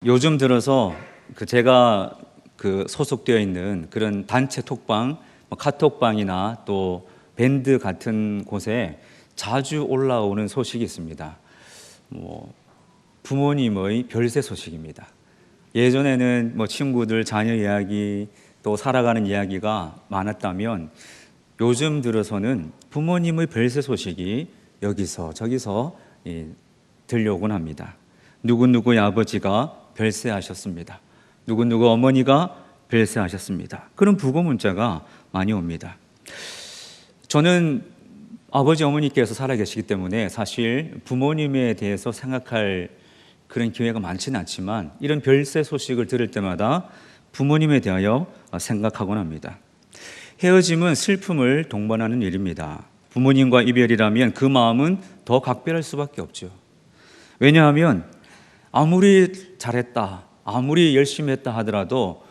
요즘 들어서 제가 소속되어 있는 그런 단체 톡방, 카톡방이나 또 밴드 같은 곳에 자주 올라오는 소식이 있습니다. 부모님의 별세 소식입니다. 예전에는 친구들 자녀 이야기 또 살아가는 이야기가 많았다면 요즘 들어서는 부모님의 별세 소식이 여기서 저기서 들려오곤 합니다. 누구누구의 아버지가 별세하셨습니다. 누구누구 어머니가 별세하셨습니다. 그런 부고 문자가 많이 옵니다. 저는 아버지 어머니께서 살아계시기 때문에 사실 부모님에 대해서 생각할 그런 기회가 많지는 않지만 이런 별세 소식을 들을 때마다 부모님에 대하여 생각하곤 합니다. 헤어짐은 슬픔을 동반하는 일입니다. 부모님과 이별이라면 그 마음은 더 각별할 수밖에 없죠. 왜냐하면 아무리 잘했다, 아무리 열심히 했다 하더라도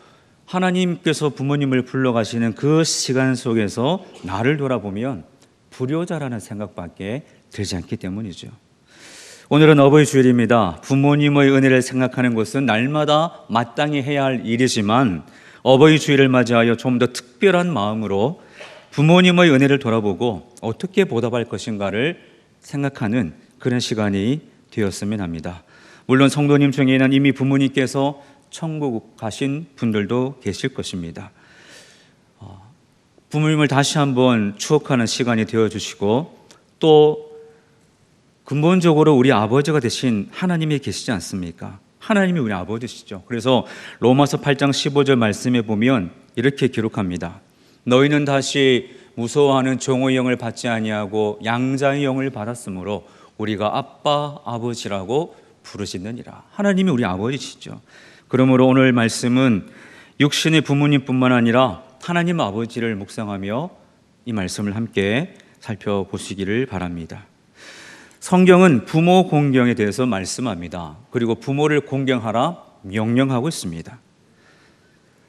하나님께서 부모님을 불러가시는 그 시간 속에서 나를 돌아보면 불효자라는 생각밖에 들지 않기 때문이죠. 오늘은 어버이 주일입니다. 부모님의 은혜를 생각하는 것은 날마다 마땅히 해야 할 일이지만 어버이 주일을 맞이하여 좀 더 특별한 마음으로 부모님의 은혜를 돌아보고 어떻게 보답할 것인가를 생각하는 그런 시간이 되었으면 합니다. 물론 성도님 중에는 이미 부모님께서 천국 가신 분들도 계실 것입니다. 부모님을 다시 한번 추억하는 시간이 되어주시고 또 근본적으로 우리 아버지가 되신 하나님이 계시지 않습니까? 하나님이 우리 아버지시죠. 그래서 로마서 8장 15절 말씀에 보면 이렇게 기록합니다. 너희는 다시 무서워하는 종의 영을 받지 아니하고 양자의 영을 받았으므로 우리가 아빠 아버지라고 부르시느니라. 하나님이 우리 아버지시죠. 그러므로 오늘 말씀은 육신의 부모님뿐만 아니라 하나님 아버지를 묵상하며 이 말씀을 함께 살펴보시기를 바랍니다. 성경은 부모 공경에 대해서 말씀합니다. 그리고 부모를 공경하라 명령하고 있습니다.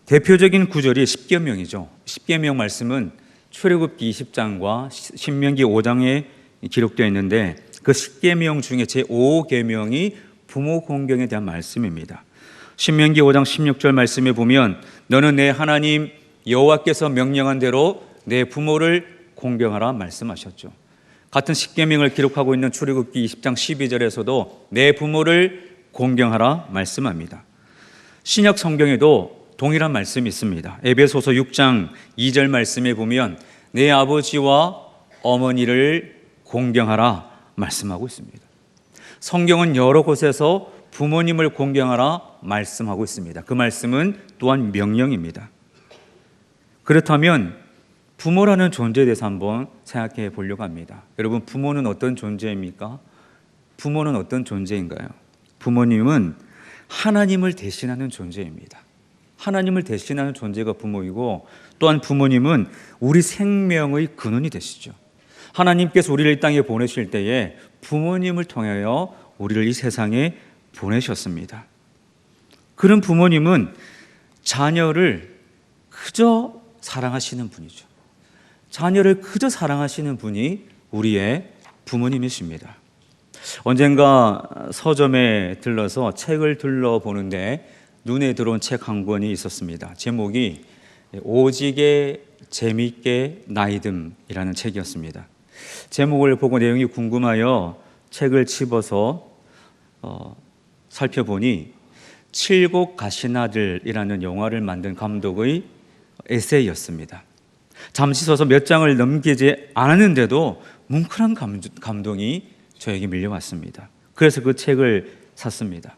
대표적인 구절이 십계명이죠. 십계명 말씀은 출애굽기 20장과 신명기 5장에 기록되어 있는데 그 십계명 중에 제5계명이 부모 공경에 대한 말씀입니다. 신명기 5장 16절 말씀에 보면 너는 내 하나님 여호와께서 명령한 대로 내 부모를 공경하라 말씀하셨죠. 같은 십계명을 기록하고 있는 출애굽기 20장 12절에서도 내 부모를 공경하라 말씀합니다. 신약 성경에도 동일한 말씀이 있습니다. 에베소서 6장 2절 말씀에 보면 내 아버지와 어머니를 공경하라 말씀하고 있습니다. 성경은 여러 곳에서 부모님을 공경하라 말씀하고 있습니다. 그 말씀은 또한 명령입니다. 그렇다면 부모라는 존재에 대해서 한번 생각해 보려고 합니다. 여러분, 부모는 어떤 존재입니까? 부모는 어떤 존재인가요? 부모님은 하나님을 대신하는 존재입니다. 하나님을 대신하는 존재가 부모이고 또한 부모님은 우리 생명의 근원이 되시죠. 하나님께서 우리를 이 땅에 보내실 때에 부모님을 통하여 우리를 이 세상에 보내셨습니다. 그런 부모님은 자녀를 그저 사랑하시는 분이죠. 자녀를 그저 사랑하시는 분이 우리의 부모님이십니다. 언젠가 서점에 들러서 책을 둘러보는데 눈에 들어온 책 한 권이 있었습니다. 제목이 오직에 재미있게 나이듦이라는 책이었습니다. 제목을 보고 내용이 궁금하여 책을 집어서 살펴보니 칠곡 가시나들이라는 영화를 만든 감독의 에세이였습니다. 잠시 서서 몇 장을 넘기지 않았는데도 뭉클한 감동이 저에게 밀려왔습니다. 그래서 그 책을 샀습니다.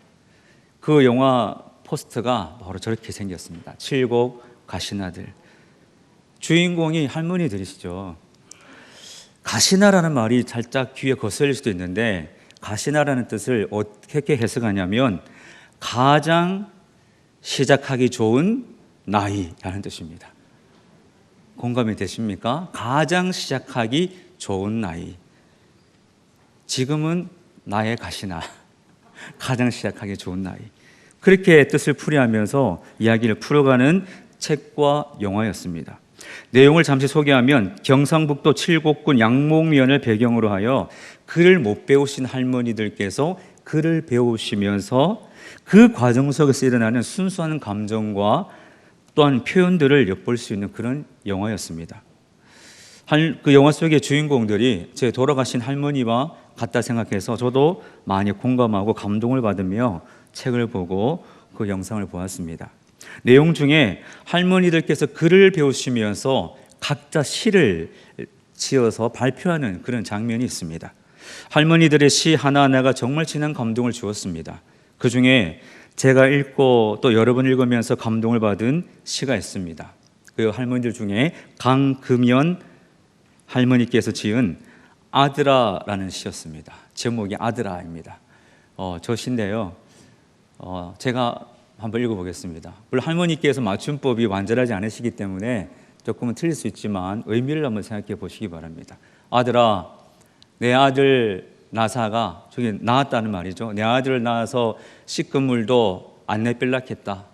그 영화 포스터가 바로 저렇게 생겼습니다. 칠곡 가시나들. 주인공이 할머니들이시죠. 가시나라는 말이 살짝 귀에 거슬릴 수도 있는데 가시나라는 뜻을 어떻게 해석하냐면 가장 시작하기 좋은 나이라는 뜻입니다. 공감이 되십니까? 가장 시작하기 좋은 나이. 지금은 나의 가시나. 가장 시작하기 좋은 나이. 그렇게 뜻을 풀이하면서 이야기를 풀어가는 책과 영화였습니다. 내용을 잠시 소개하면 경상북도 칠곡군 양목면을 배경으로 하여 글을 못 배우신 할머니들께서 글을 배우시면서 그 과정 속에서 일어나는 순수한 감정과 또한 표현들을 엿볼 수 있는 그런 영화였습니다. 그 영화 속의 주인공들이 제 돌아가신 할머니와 같다 생각해서 저도 많이 공감하고 감동을 받으며 책을 보고 그 영상을 보았습니다. 내용 중에 할머니들께서 글을 배우시면서 각자 시를 지어서 발표하는 그런 장면이 있습니다. 할머니들의 시 하나하나가 정말 진한 감동을 주었습니다. 그 중에 제가 읽고 또 여러 번 읽으면서 감동을 받은 시가 있습니다. 그 할머니들 중에 강금연 할머니께서 지은 아들아라는 시였습니다. 제목이 아들아입니다. 저 시인데요. 제가 한번 읽어보겠습니다. 물론 할머니께서 맞춤법이 완전하지 않으시기 때문에 조금은 틀릴 수 있지만 의미를 한번 생각해 보시기 바랍니다. 아들아, 내 아들 나사가, 저기 낳았다는 말이죠. 내 아들을 낳아서 씻은 물도 안 내뺄락했다.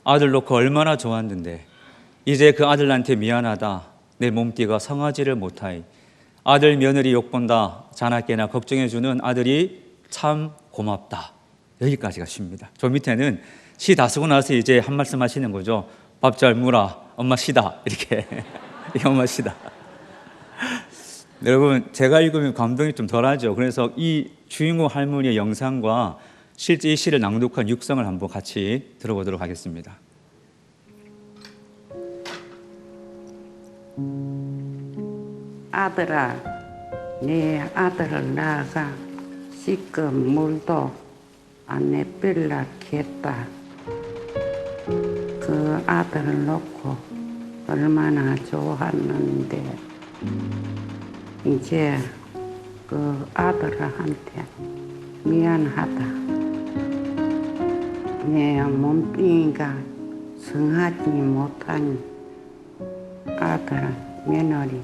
아들 놓고 얼마나 좋았는데 이제 그 아들한테 미안하다. 내 몸띠가 성하지를 못하이. 아들 며느리 욕본다. 자나깨나 걱정해주는 아들이 참 고맙다. 여기까지가 시입니다. 저 밑에는 시 다 쓰고 나서 이제 한 말씀 하시는 거죠. 밥 잘 무라. 엄마 시다. 이렇게. 엄마 시다. 여러분, 제가 읽으면 감동이 좀 덜하죠. 그래서 이 주인공 할머니의 영상과 실제 이 시를 낭독한 육성을 한번 같이 들어보도록 하겠습니다. 아들아, 내 아들을 낳아가 씻은 물도 안 내뺄락했다. 그 아들을 놓고 얼마나 좋았는데 이제 그 아들한테 미안하다. 내 몸뚱이가 성하지 못하니 아들 며느리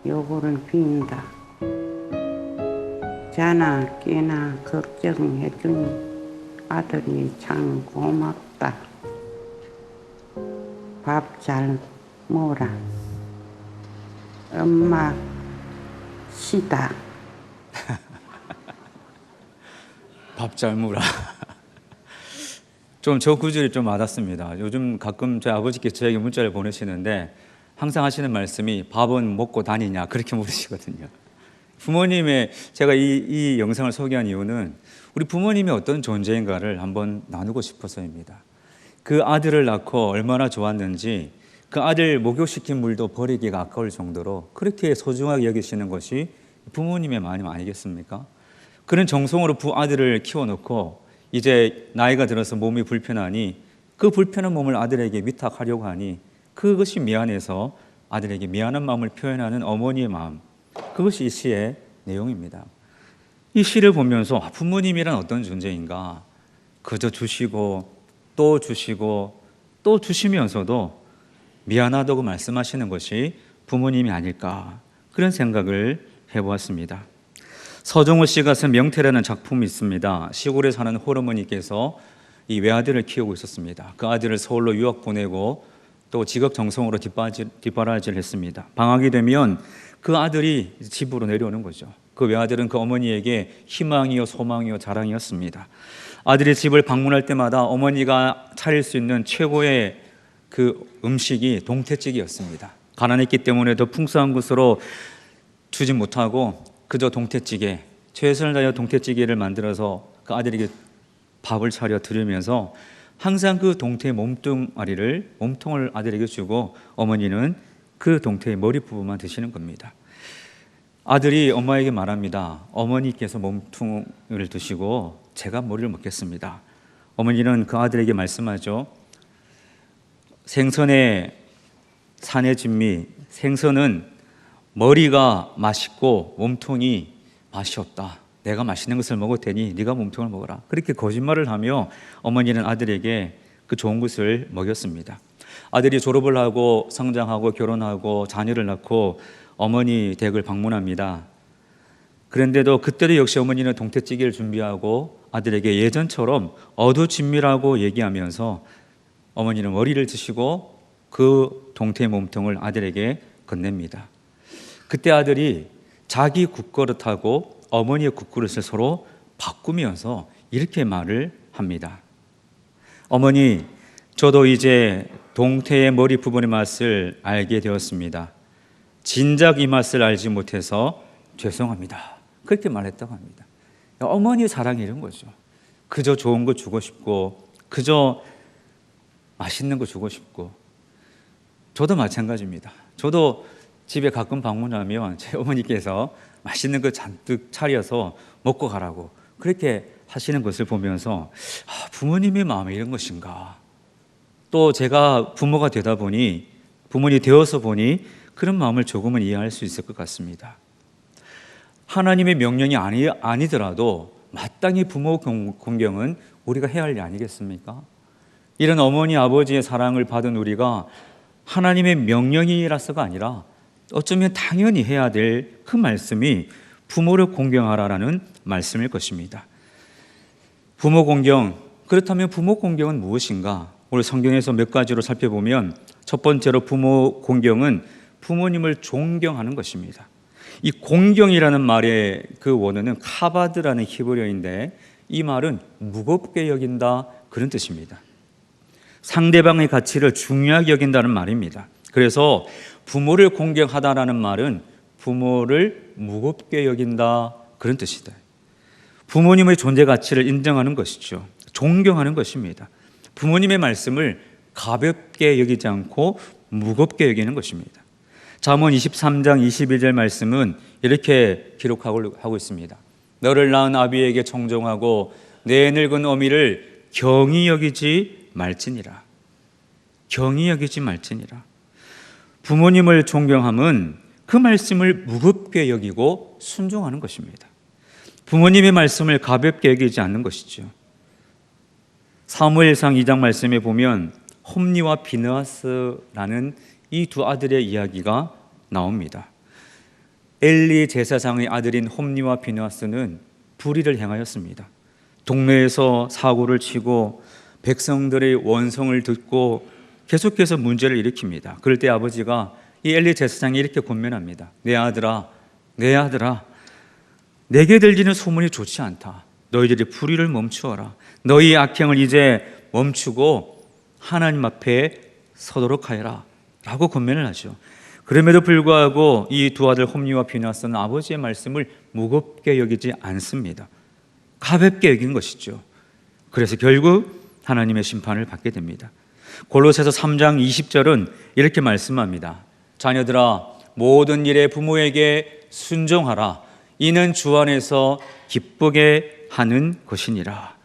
요구를 빈다. 자나 깨나 걱정해주니 아들이 참 고맙다. 밥 잘 먹어라. 엄마 시다. 밥 잘 먹으라. 좀 저 구절이 좀 와닿습니다. 요즘 가끔 저희 아버지께서 저에게 문자를 보내시는데 항상 하시는 말씀이 밥은 먹고 다니냐 그렇게 물으시거든요. 부모님의 제가 이 영상을 소개한 이유는 우리 부모님이 어떤 존재인가를 한번 나누고 싶어서입니다. 그 아들을 낳고 얼마나 좋았는지 그 아들 목욕시킨 물도 버리기가 아까울 정도로 그렇게 소중하게 여기시는 것이 부모님의 마음 아니겠습니까? 그런 정성으로 아들을 키워놓고 이제 나이가 들어서 몸이 불편하니 그 불편한 몸을 아들에게 위탁하려고 하니 그것이 미안해서 아들에게 미안한 마음을 표현하는 어머니의 마음, 그것이 이 시의 내용입니다. 이 시를 보면서 부모님이란 어떤 존재인가, 그저 주시고 또 주시고 또 주시면서도 미안하다고 말씀하시는 것이 부모님이 아닐까, 그런 생각을 해보았습니다. 서정호 씨가 쓴 명태라는 작품이 있습니다. 시골에 사는 홀어머니께서 이 외아들을 키우고 있었습니다. 그 아들을 서울로 유학 보내고 또 지극정성으로 뒷바라지를 했습니다. 방학이 되면 그 아들이 집으로 내려오는 거죠. 그 외아들은 그 어머니에게 희망이요 소망이요 자랑이었습니다. 아들이 집을 방문할 때마다 어머니가 차릴 수 있는 최고의 그 음식이 동태찌개였습니다. 가난했기 때문에 더 풍성한 것으로 주지 못하고 그저 동태찌개, 최선을 다하여 동태찌개를 만들어서 그 아들에게 밥을 차려 드리면서 항상 그 동태의 몸통을 아들에게 주고 어머니는 그 동태의 머리 부분만 드시는 겁니다. 아들이 엄마에게 말합니다. 어머니께서 몸통을 드시고 제가 머리를 먹겠습니다. 어머니는 그 아들에게 말씀하죠. 생선의 산의 진미, 생선은 머리가 맛있고 몸통이 맛이 없다. 내가 맛있는 것을 먹을 테니 네가 몸통을 먹어라. 그렇게 거짓말을 하며 어머니는 아들에게 그 좋은 것을 먹였습니다. 아들이 졸업을 하고 성장하고 결혼하고 자녀를 낳고 어머니 댁을 방문합니다. 그런데도 그때도 역시 어머니는 동태찌개를 준비하고 아들에게 예전처럼 어두진미라고 얘기하면서 어머니는 머리를 드시고 그 동태의 몸통을 아들에게 건넵니다. 그때 아들이 자기 국그릇하고 어머니의 국그릇을 서로 바꾸면서 이렇게 말을 합니다. 어머니, 저도 이제 동태의 머리 부분의 맛을 알게 되었습니다. 진작 이 맛을 알지 못해서 죄송합니다. 그렇게 말했다고 합니다. 어머니의 사랑이 이런 거죠. 그저 좋은 거 주고 싶고, 그저 맛있는 거 주고 싶고. 저도 마찬가지입니다. 저도 집에 가끔 방문하면 제 어머니께서 맛있는 거 잔뜩 차려서 먹고 가라고 그렇게 하시는 것을 보면서 부모님의 마음이 이런 것인가. 또 제가 부모가 되다 보니, 부모님이 되어서 보니 그런 마음을 조금은 이해할 수 있을 것 같습니다. 하나님의 명령이 아니더라도 마땅히 부모 공경은 우리가 해야 할 일 아니겠습니까? 이런 어머니 아버지의 사랑을 받은 우리가 하나님의 명령이라서가 아니라 어쩌면 당연히 해야 될 그 말씀이 부모를 공경하라라는 말씀일 것입니다. 부모 공경, 그렇다면 부모 공경은 무엇인가? 오늘 성경에서 몇 가지로 살펴보면 첫 번째로 부모 공경은 부모님을 존경하는 것입니다. 이 공경이라는 말의 그 원어는 카바드라는 히브리어인데 이 말은 무겁게 여긴다 그런 뜻입니다. 상대방의 가치를 중요하게 여긴다는 말입니다. 그래서 부모를 공경하다라는 말은 부모를 무겁게 여긴다 그런 뜻이다. 부모님의 존재 가치를 인정하는 것이죠. 존경하는 것입니다. 부모님의 말씀을 가볍게 여기지 않고 무겁게 여기는 것입니다. 잠언 23장 21절 말씀은 이렇게 기록하고 있습니다. 너를 낳은 아비에게 청종하고 내 늙은 어미를 경히 여기지 말지니라. 경히 여기지 말지니라. 부모님을 존경함은 그 말씀을 무겁게 여기고 순종하는 것입니다. 부모님의 말씀을 가볍게 여기지 않는 것이죠. 사무엘상 2장 말씀에 보면 홈니와 비느하스라는 이 두 아들의 이야기가 나옵니다. 엘리 제사장의 아들인 홈니와 비느하스는 불의를 행하였습니다. 동네에서 사고를 치고 백성들의 원성을 듣고 계속해서 문제를 일으킵니다. 그럴 때 아버지가 이 엘리 제사장이 이렇게 권면합니다. 내 아들아, 내 아들아, 내게 들리는 소문이 좋지 않다. 너희들이 불의를 멈추어라. 너희 악행을 이제 멈추고 하나님 앞에 서도록 하여라 라고 권면을 하죠. 그럼에도 불구하고 이 두 아들 홈니와 비느하스는 아버지의 말씀을 무겁게 여기지 않습니다. 가볍게 여긴 것이죠. 그래서 결국 하나님의 심판을 받게 됩니다. 골로새서 3장 20절은 이렇게 말씀합니다. 자녀들아, 모든 일에 부모에게 순종하라. 이는 주 안에서 기쁘게 하는 것이니라.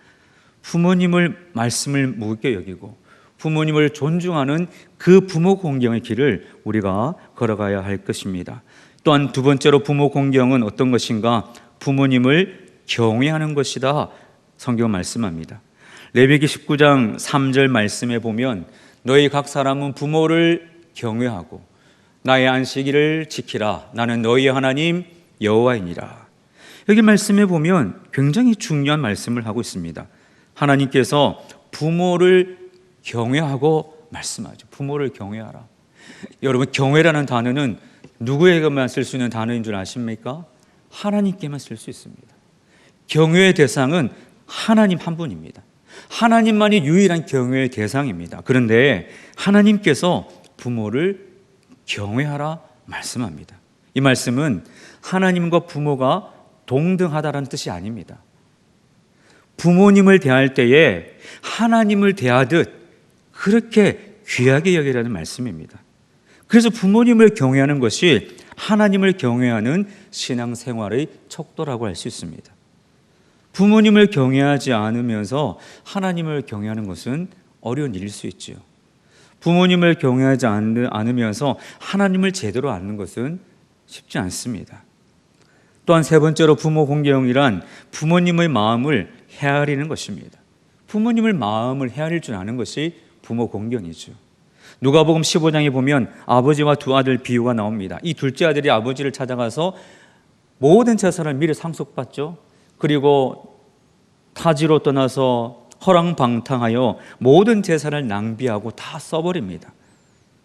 부모님을 말씀을 무겁게 여기고 부모님을 존중하는 그 부모 공경의 길을 우리가 걸어가야 할 것입니다. 또한 두 번째로 부모 공경은 어떤 것인가? 부모님을 경외하는 것이다. 성경은 말씀합니다. 레위기 19장 3절 말씀에 보면 너희 각 사람은 부모를 경외하고 나의 안식일을 지키라. 나는 너희 하나님 여호와이니라. 여기 말씀에 보면 굉장히 중요한 말씀을 하고 있습니다. 하나님께서 부모를 경외하고 말씀하죠. 부모를 경외하라. 여러분, 경외라는 단어는 누구에게만 쓸 수 있는 단어인 줄 아십니까? 하나님께만 쓸 수 있습니다. 경외의 대상은 하나님 한 분입니다. 하나님만이 유일한 경외의 대상입니다. 그런데 하나님께서 부모를 경외하라 말씀합니다. 이 말씀은 하나님과 부모가 동등하다는 뜻이 아닙니다. 부모님을 대할 때에 하나님을 대하듯 그렇게 귀하게 여기라는 말씀입니다. 그래서 부모님을 경외하는 것이 하나님을 경외하는 신앙생활의 척도라고 할 수 있습니다. 부모님을 경외하지 않으면서 하나님을 경외하는 것은 어려운 일일 수 있죠. 부모님을 경외하지 않으면서 하나님을 제대로 아는 것은 쉽지 않습니다. 또한 세 번째로 부모 공경이란 부모님의 마음을 헤아리는 것입니다. 부모님을 마음을 헤아릴 줄 아는 것이 부모 공경이죠. 누가복음 15장에 보면 아버지와 두 아들 비유가 나옵니다. 이 둘째 아들이 아버지를 찾아가서 모든 재산을 미리 상속받죠. 그리고 타지로 떠나서 허랑방탕하여 모든 재산을 낭비하고 다 써버립니다.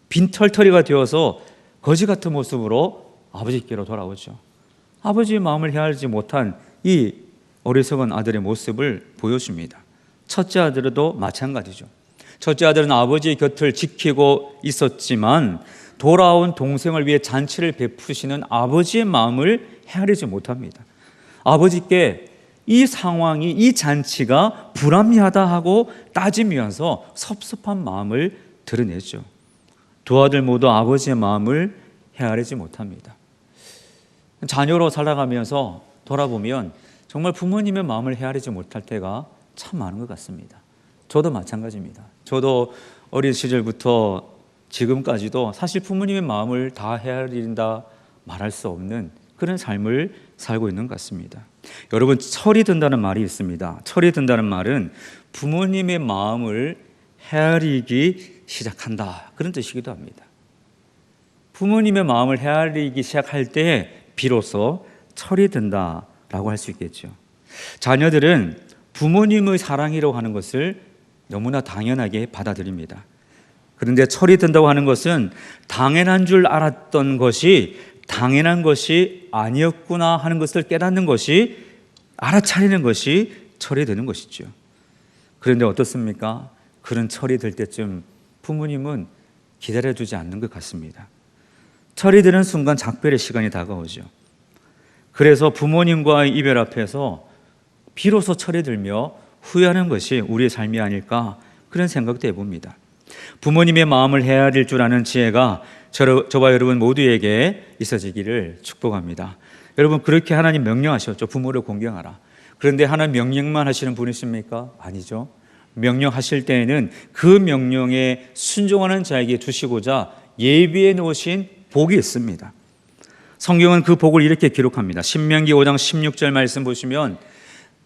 빈털터리가 되어서 거지 같은 모습으로 아버지께로 돌아오죠. 아버지의 마음을 헤아리지 못한 이 어리석은 아들의 모습을 보여줍니다. 첫째 아들도 마찬가지죠. 첫째 아들은 아버지의 곁을 지키고 있었지만 돌아온 동생을 위해 잔치를 베푸시는 아버지의 마음을 헤아리지 못합니다. 아버지께 이 상황이, 이 잔치가 불합리하다 하고 따지면서 섭섭한 마음을 드러내죠. 두 아들 모두 아버지의 마음을 헤아리지 못합니다. 자녀로 살아가면서 돌아보면 정말 부모님의 마음을 헤아리지 못할 때가 참 많은 것 같습니다. 저도 마찬가지입니다. 저도 어린 시절부터 지금까지도 사실 부모님의 마음을 다 헤아린다 말할 수 없는 그런 삶을 살고 있는 것 같습니다. 여러분, 철이 든다는 말이 있습니다. 철이 든다는 말은 부모님의 마음을 헤아리기 시작한다, 그런 뜻이기도 합니다. 부모님의 마음을 헤아리기 시작할 때 비로소 철이 든다라고 할 수 있겠죠. 자녀들은 부모님의 사랑이라고 하는 것을 너무나 당연하게 받아들입니다. 그런데 철이 든다고 하는 것은 당연한 줄 알았던 것이 당연한 것이 아니었구나 하는 것을 깨닫는 것이, 알아차리는 것이 철이 드는 것이죠. 그런데 어떻습니까? 그런 철이 들 때쯤 부모님은 기다려주지 않는 것 같습니다. 철이 드는 순간 작별의 시간이 다가오죠. 그래서 부모님과의 이별 앞에서 비로소 철이 들며 후회하는 것이 우리의 삶이 아닐까, 그런 생각도 해봅니다. 부모님의 마음을 헤아릴 줄 아는 지혜가 저와 여러분 모두에게 있어지기를 축복합니다. 여러분, 그렇게 하나님 명령하셨죠. 부모를 공경하라. 그런데 하나님 명령만 하시는 분이십니까? 아니죠. 명령하실 때에는 그 명령에 순종하는 자에게 주시고자 예비해 놓으신 복이 있습니다. 성경은 그 복을 이렇게 기록합니다. 신명기 5장 16절 말씀 보시면,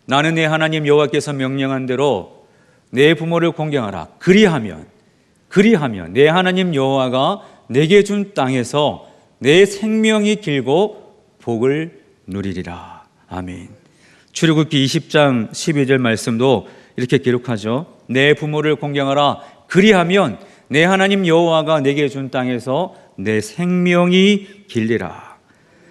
나는 내 하나님 여호와께서 명령한 대로 내 부모를 공경하라. 그리하면 내 하나님 여호와가 내게 준 땅에서 내 생명이 길고 복을 누리리라. 아멘. 출애굽기 20장 12절 말씀도 이렇게 기록하죠. 내 부모를 공경하라. 그리하면 내 하나님 여호와가 내게 준 땅에서 내 생명이 길리라.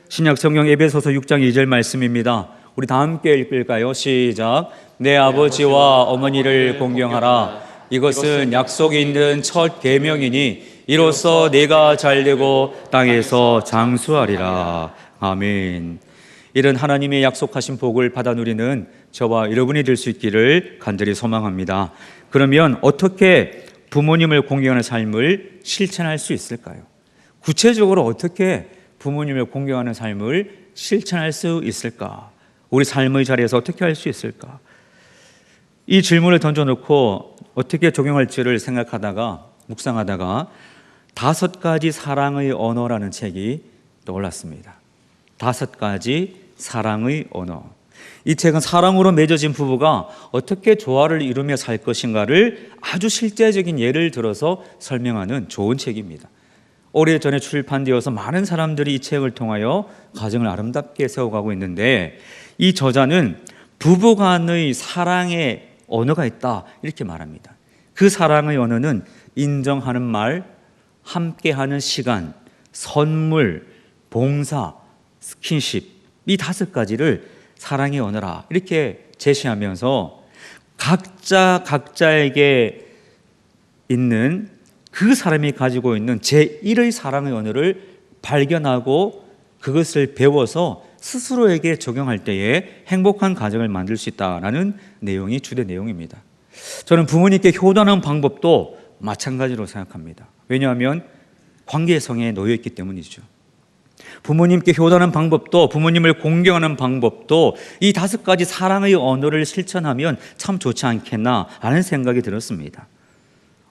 신약 성경 에베소서 6장 2절 말씀입니다. 우리 다 함께 읽을까요? 시작. 내 아버지와 어머니를 공경하라. 이것은 약속이 있는 첫 계명이니 이로써 내가 잘되고 땅에서 장수하리라. 아멘. 이런 하나님의 약속하신 복을 받아 누리는 저와 여러분이 될 수 있기를 간절히 소망합니다. 그러면 어떻게 부모님을 공경하는 삶을 실천할 수 있을까요? 구체적으로 어떻게 부모님을 공경하는 삶을 실천할 수 있을까? 우리 삶의 자리에서 어떻게 할 수 있을까? 이 질문을 던져놓고 어떻게 적용할지를 생각하다가, 묵상하다가 5가지 사랑의 언어라는 책이 떠올랐습니다. 5가지 사랑의 언어. 이 책은 사랑으로 맺어진 부부가 어떻게 조화를 이루며 살 것인가를 아주 실제적인 예를 들어서 설명하는 좋은 책입니다. 오래전에 출판되어서 많은 사람들이 이 책을 통하여 가정을 아름답게 세워가고 있는데, 이 저자는 부부간의 사랑의 언어가 있다, 이렇게 말합니다. 그 사랑의 언어는 인정하는 말, 함께하는 시간, 선물, 봉사, 스킨십, 이 5가지를 사랑의 언어라, 이렇게 제시하면서 각자에게 있는 그 사람이 가지고 있는 제1의 사랑의 언어를 발견하고 그것을 배워서 스스로에게 적용할 때에 행복한 가정을 만들 수 있다는 내용이 주된 내용입니다. 저는 부모님께 효도하는 방법도 마찬가지로 생각합니다. 왜냐하면 관계성에 놓여 있기 때문이죠. 부모님께 효도하는 방법도, 부모님을 공경하는 방법도 이 5가지 사랑의 언어를 실천하면 참 좋지 않겠나 하는 생각이 들었습니다.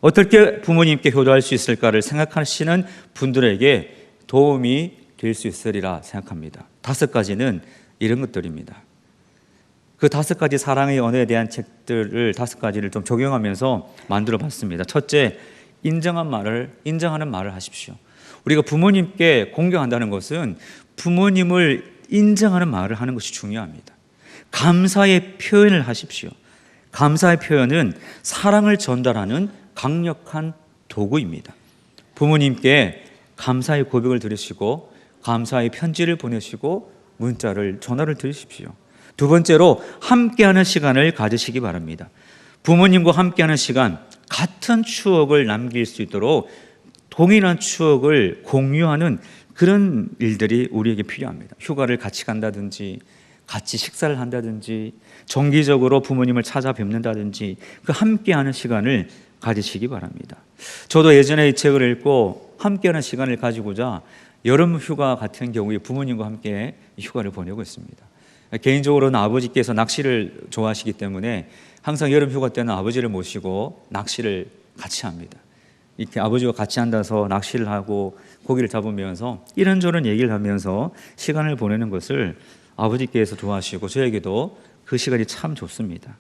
어떻게 부모님께 효도할 수 있을까를 생각하시는 분들에게 도움이 될 수 있으리라 생각합니다. 5가지는 이런 것들입니다. 그 5가지 사랑의 언어에 대한 책들을 5가지를 좀 적용하면서 만들어 봤습니다. 첫째, 인정하는 말을 하십시오. 우리가 부모님께 공경한다는 것은 부모님을 인정하는 말을 하는 것이 중요합니다. 감사의 표현을 하십시오. 감사의 표현은 사랑을 전달하는 강력한 도구입니다. 부모님께 감사의 고백을 들으시고 감사의 편지를 보내시고 전화를 드리십시오. 두 번째로 함께하는 시간을 가지시기 바랍니다. 부모님과 함께하는 시간, 같은 추억을 남길 수 있도록 동일한 추억을 공유하는 그런 일들이 우리에게 필요합니다. 휴가를 같이 간다든지, 같이 식사를 한다든지, 정기적으로 부모님을 찾아뵙는다든지, 그 함께하는 시간을 가지시기 바랍니다. 저도 예전에 이 책을 읽고 함께하는 시간을 가지고자 여름 휴가 같은 경우에 부모님과 함께 휴가를 보내고 있습니다. 개인적으로는 아버지께서 낚시를 좋아하시기 때문에 항상 여름 휴가 때는 아버지를 모시고 낚시를 같이 합니다. 이렇게 아버지와 같이 앉아서 낚시를 하고 고기를 잡으면서 이런저런 얘기를 하면서 시간을 보내는 것을 아버지께서 좋아하시고 저에게도 그 시간이 참 좋습니다.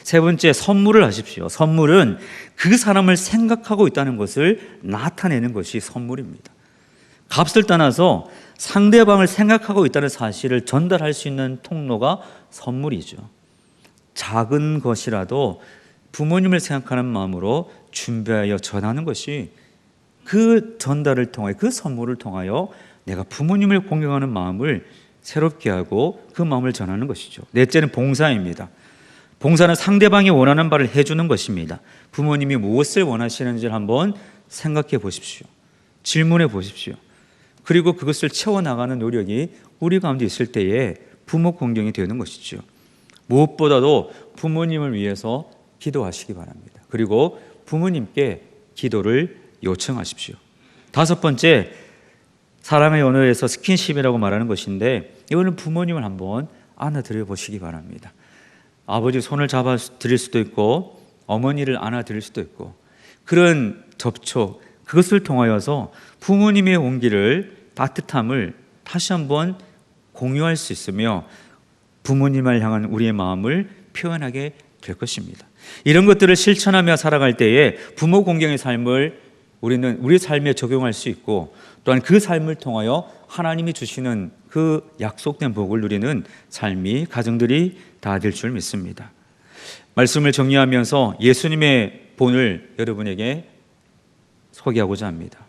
세 번째, 선물을 하십시오. 선물은 그 사람을 생각하고 있다는 것을 나타내는 것이 선물입니다. 값을 떠나서 상대방을 생각하고 있다는 사실을 전달할 수 있는 통로가 선물이죠. 작은 것이라도 부모님을 생각하는 마음으로 준비하여 전하는 것이 그 전달을 통해, 그 선물을 통하여 내가 부모님을 공경하는 마음을 새롭게 하고 그 마음을 전하는 것이죠. 넷째는 봉사입니다. 봉사는 상대방이 원하는 바를 해주는 것입니다. 부모님이 무엇을 원하시는지를 한번 생각해 보십시오. 질문해 보십시오. 그리고 그것을 채워나가는 노력이 우리 가운데 있을 때에 부모 공경이 되는 것이죠. 무엇보다도 부모님을 위해서 기도하시기 바랍니다. 그리고 부모님께 기도를 요청하십시오. 다섯 번째, 사람의 언어에서 스킨십이라고 말하는 것인데 이거는 부모님을 한번 안아드려 보시기 바랍니다. 아버지 손을 잡아 드릴 수도 있고 어머니를 안아 드릴 수도 있고 그런 접촉, 그것을 통하여서 부모님의 온기를, 따뜻함을 다시 한번 공유할 수 있으며 부모님을 향한 우리의 마음을 표현하게 될 것입니다. 이런 것들을 실천하며 살아갈 때에 부모 공경의 삶을 우리는 우리 삶에 적용할 수 있고 또한 그 삶을 통하여 하나님이 주시는 그 약속된 복을 누리는 삶이, 가정들이 다 될 줄 믿습니다. 말씀을 정리하면서 예수님의 본을 여러분에게 소개하고자 합니다.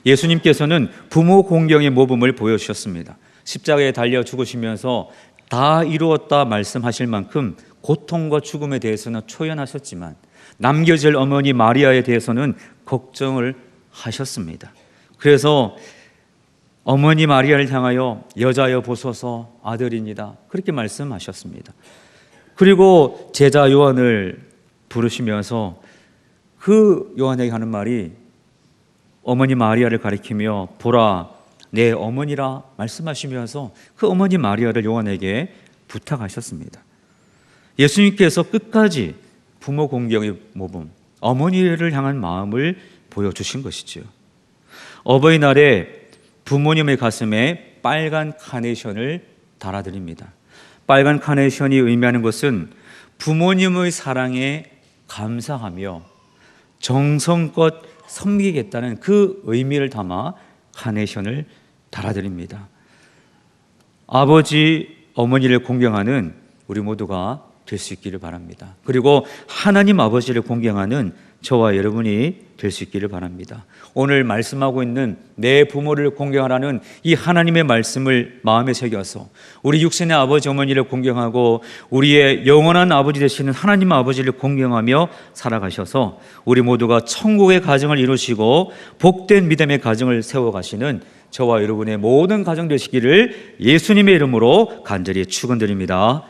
예수님께서는 부모 공경의 모범을 보여주셨습니다. 십자가에 달려 죽으시면서 다 이루었다 말씀하실 만큼 고통과 죽음에 대해서는 초연하셨지만 남겨질 어머니 마리아에 대해서는 걱정을 하셨습니다. 그래서 어머니 마리아를 향하여 여자여 보소서 아들이니다 그렇게 말씀하셨습니다. 그리고 제자 요한을 부르시면서 그 요한에게 하는 말이 어머니 마리아를 가리키며 보라 내 어머니라 말씀하시면서 그 어머니 마리아를 요한에게 부탁하셨습니다. 예수님께서 끝까지 부모 공경의 모범, 어머니를 향한 마음을 보여주신 것이죠. 어버이날에 부모님의 가슴에 빨간 카네이션을 달아드립니다. 빨간 카네이션이 의미하는 것은 부모님의 사랑에 감사하며 정성껏 섬기겠다는 그 의미를 담아 카네이션을 달아드립니다. 아버지, 어머니를 공경하는 우리 모두가 될 수 있기를 바랍니다. 그리고 하나님 아버지를 공경하는 저와 여러분이 될 수 있기를 바랍니다. 오늘 말씀하고 있는 내 부모를 공경하라는 이 하나님의 말씀을 마음에 새겨서 우리 육신의 아버지 어머니를 공경하고 우리의 영원한 아버지 되시는 하나님 아버지를 공경하며 살아가셔서 우리 모두가 천국의 가정을 이루시고 복된 믿음의 가정을 세워가시는 저와 여러분의 모든 가정 되시기를 예수님의 이름으로 간절히 축원드립니다.